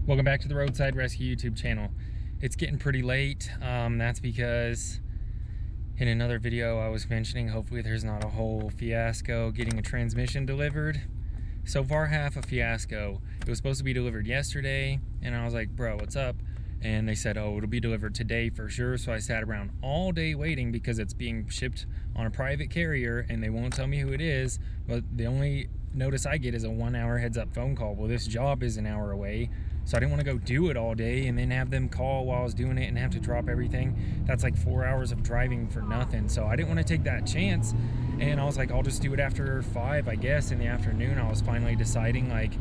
Welcome back to the Roadside Rescue YouTube channel. It's getting pretty late. That's because in another video I was mentioning hopefully there's not a whole fiasco getting a transmission delivered. So far, half a fiasco. It was supposed to be delivered yesterday, and I was like, bro, what's up? And they said, oh, it'll be delivered today for sure. So I sat around all day waiting because it's being shipped on a private carrier and they won't tell me who it is. But the only notice I get is a 1 hour heads up phone call. Well, this job is an hour away, so I didn't want to go do it all day and then have them call while I was doing it and have to drop everything. That's like 4 hours of driving for nothing. So I didn't want to take that chance. And I was like, I'll just do it after 5, I guess, in the afternoon. I was finally deciding, like,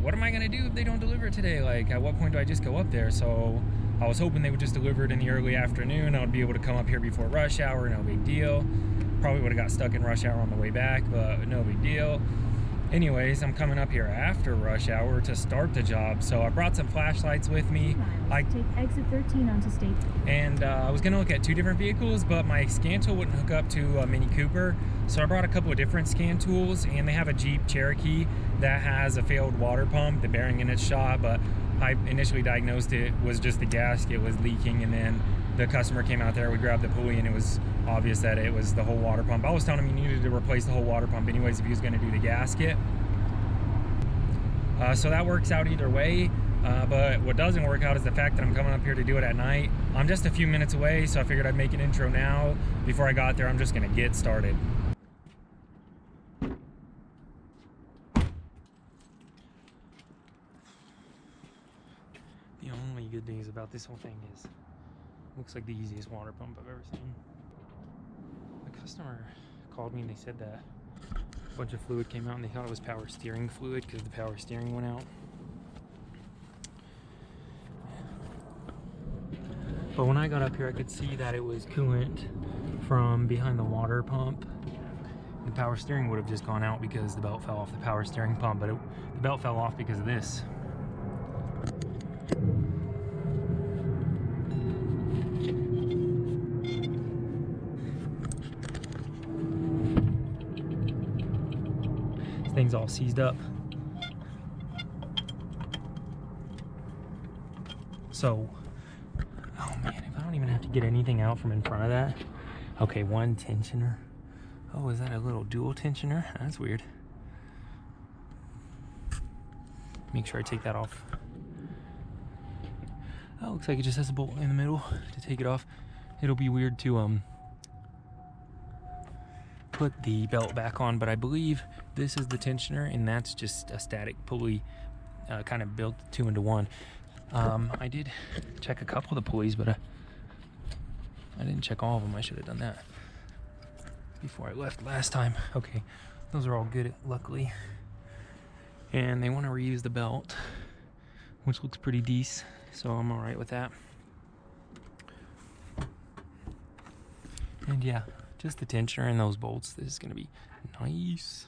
what am I gonna do if they don't deliver it today? Like, at what point do I just go up there? So I was hoping they would just deliver it in the early afternoon. I would be able to come up here before rush hour, no big deal. Probably would have got stuck in rush hour on the way back, but no big deal. Anyways, I'm coming up here after rush hour to start the job. So I brought some flashlights with me. Take exit 13 onto State. And I was gonna look at 2 different vehicles, but my scan tool wouldn't hook up to a Mini Cooper. So I brought a couple of different scan tools, and they have a Jeep Cherokee that has a failed water pump, the bearing in its shot, but I initially diagnosed it was just the gasket was leaking, and then the customer came out there, we grabbed the pulley, and it was obvious that it was the whole water pump. I was telling him he needed to replace the whole water pump anyways if he was gonna do the gasket. So that works out either way. But what doesn't work out is the fact that I'm coming up here to do it at night. I'm just a few minutes away, so I figured I'd make an intro now. Before I got there, I'm just gonna get started. The only good news about this whole thing is it looks like the easiest water pump I've ever seen. The customer called me and they said that a bunch of fluid came out and they thought it was power steering fluid because the power steering went out. But when I got up here, I could see that it was coolant from behind the water pump. The power steering would have just gone out because the belt fell off the power steering pump, but the belt fell off because of this. This thing's all seized up. So, oh man, if I don't even have to get anything out from in front of that. Okay, 1 tensioner. Oh, is that a little dual tensioner? That's weird. Make sure I take that off. Oh, looks like it just has a bolt in the middle to take it off. It'll be weird to put the belt back on, but I believe this is the tensioner and that's just a static pulley, kind of built 2 into 1. I did check a couple of the pulleys, but I didn't check all of them. I should have done that before I left last time. Okay, those are all good, luckily. And they want to reuse the belt, which looks pretty decent, so I'm all right with that. And yeah, just the tensioner and those bolts. This is gonna be nice.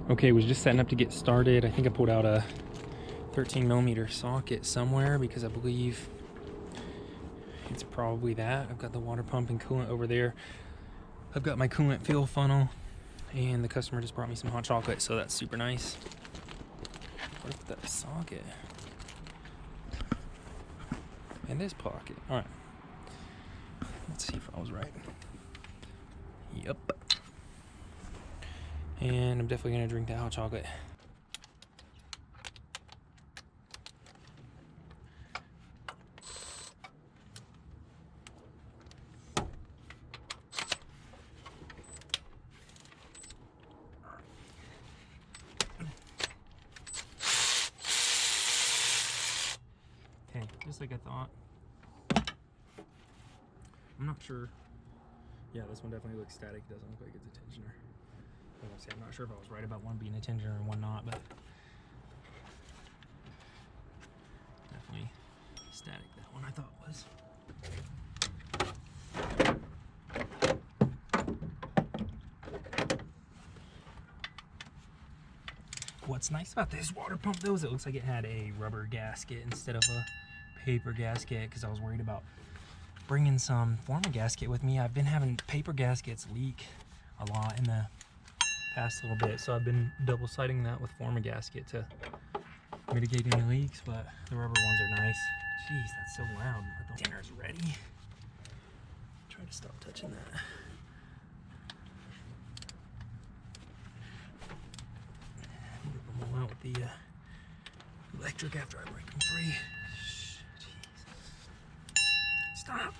Okay, was just setting up to get started. I think I pulled out a 13mm socket somewhere because I believe it's probably that. I've got the water pump and coolant over there. I've got my coolant fill funnel, and the customer just brought me some hot chocolate, so that's super nice. Where's that socket? In this pocket. All right. Let's see if I was right. Yep. And I'm definitely gonna drink that hot chocolate. Okay, just like I thought. I'm not sure. Yeah, this one definitely looks static. Doesn't look like it's a tensioner. I'm not sure if I was right about one being a tensioner and one not, but definitely static. That one I thought was. What's nice about this water pump though is it looks like it had a rubber gasket instead of a paper gasket, because I was worried about bringing some form of gasket with me. I've been having paper gaskets leak a lot in the past little bit. So I've been double siding that with forma gasket to mitigate any leaks, but the rubber ones are nice. Jeez, that's so loud. My dinner's ready. Try to stop touching that. Rip them all out with the electric after I break them free. Jeez. Stop.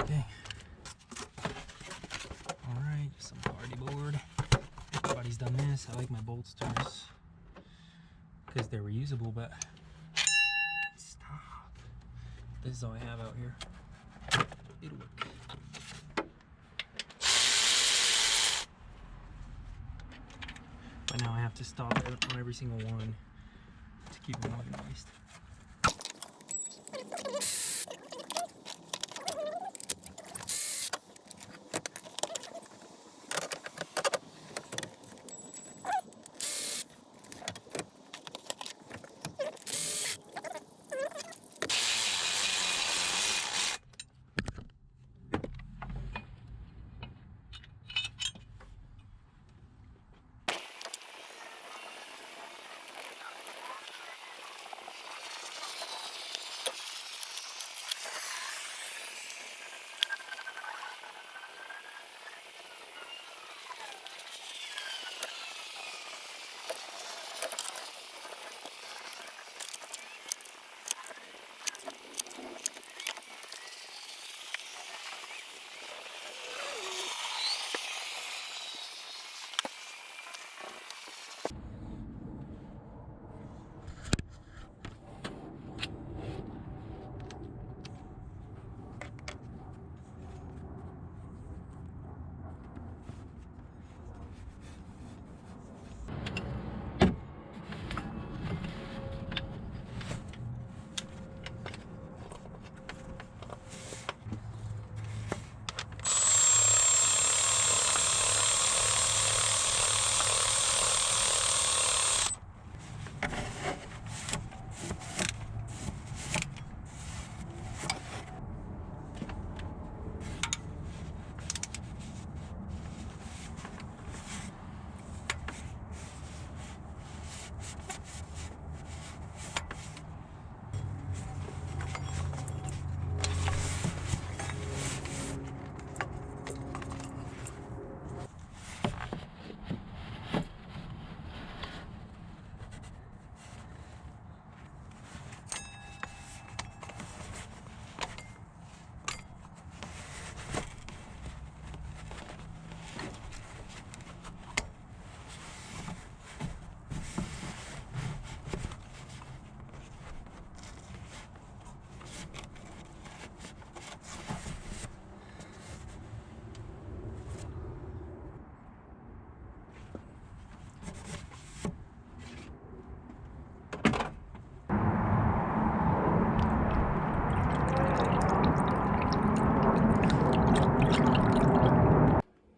Okay. Alright, some party board. Everybody's done this. I like my bolsters because they're reusable, but stop. This is all I have out here. It'll work. But now I have to stop it on every single one to keep them organized.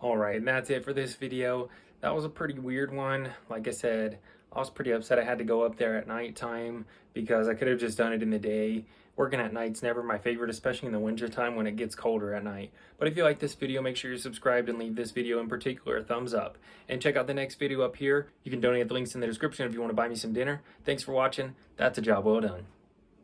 Alright, and that's it for this video. That was a pretty weird one. Like I said, I was pretty upset I had to go up there at nighttime because I could have just done it in the day. Working at night's never my favorite, especially in the winter time when it gets colder at night. But if you like this video, make sure you're subscribed and leave this video in particular a thumbs up. And check out the next video up here. You can donate the links in the description if you want to buy me some dinner. Thanks for watching. That's a job well done.